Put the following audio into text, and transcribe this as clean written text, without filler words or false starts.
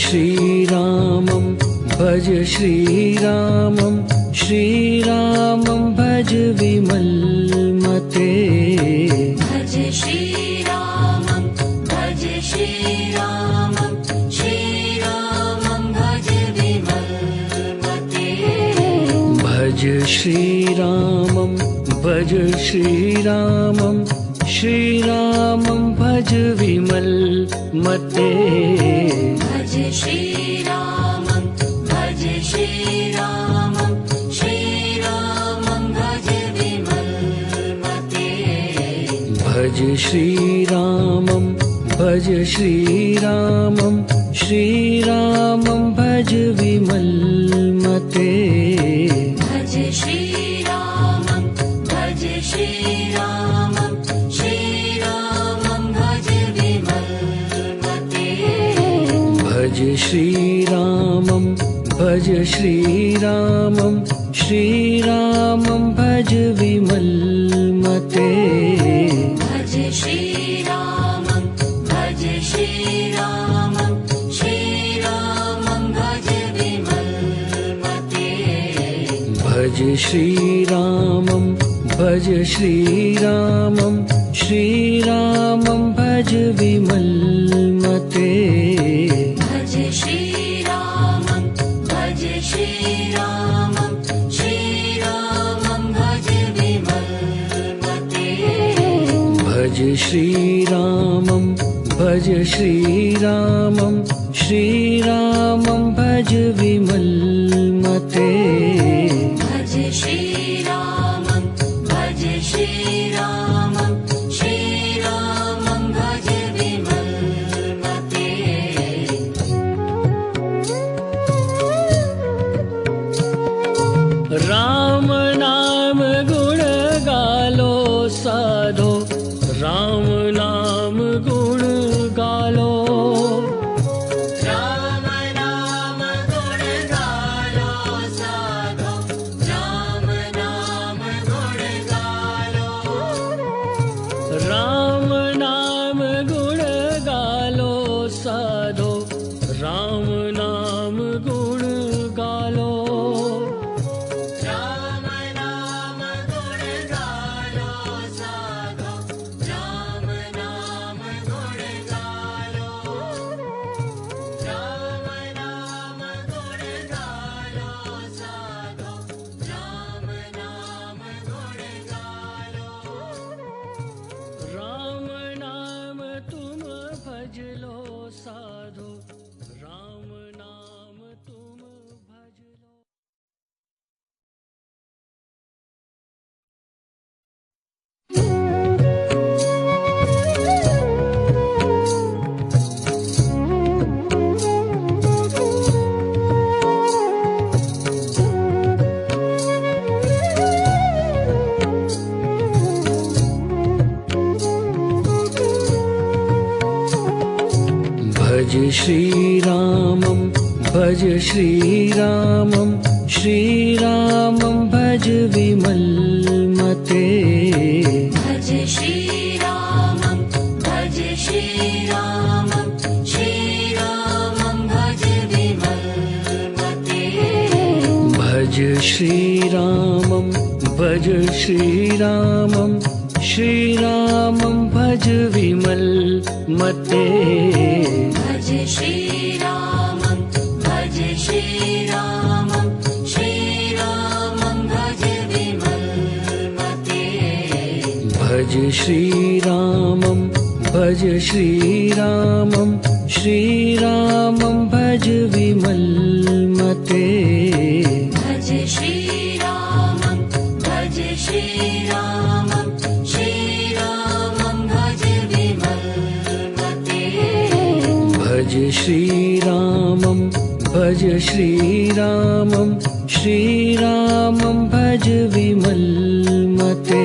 श्रीरामं भज श्रीरामं श्रीरामं भज विमलमते भज श्रीरामं भज श्रीरामं श्रीरामं भज विमलमते भज श्रीरामं भज श्रीरामं श्रीरामं भज विमलमते भज श्रीरामं भज श्रीरामं श्रीरामं भज विमलमते भज श्रीरामं भज श्रीरामं श्रीरामं भज विमलमते भज श्रीरामं भज श्रीरामं श्रीरामं भज विमलमते भज श्रीरामं भज श्रीरामं श्रीरामं भज विमलमते भज श्रीरामं भज श्रीरामं श्रीरामं भज विमलमते भज श्रीरामं भज श्रीरामं श्रीरामं भज विमलमते भज श्रीरामं भज श्रीरामं श्रीरामं भज विमलमते भज श्रीरामं भज श्रीरामं श्रीरामं भज विमलमते भज श्रीरामं भज श्रीरामं श्रीरामं भज विमलमते राम नाम गुण गालो साधो राम नाम गुण गालो राम नाम गुण गालो साधो राम नाम गुण गालो राम नाम गुण गालो साधो राम नाम गुण गालो राम नाम गुण गालो साधो राम नाम गुण गालो राम नाम गुण गालो साधो राम नाम गुण गालो राम नाम तुम भज लो साधो राम नाम तुम भज लो। भज श्रीरामं भज श्रीरामं श्रीरामं भज विमलमते भज श्रीरामं भज श्रीरामं श्रीरामं भज विमलमते भज श्रीरामं भज श्रीरामं श्रीरामं भज विमलमते भज श्रीरामं भज श्रीरामं श्रीरामं भज विमलमते भज श्रीरामं भज श्रीरामं श्रीरामं भज विमलमते भज श्रीरामं भज श्रीरामं श्रीरामं भज विमलमते भज श्रीरामं भज श्रीरामं श्रीरामं भज विमलमते।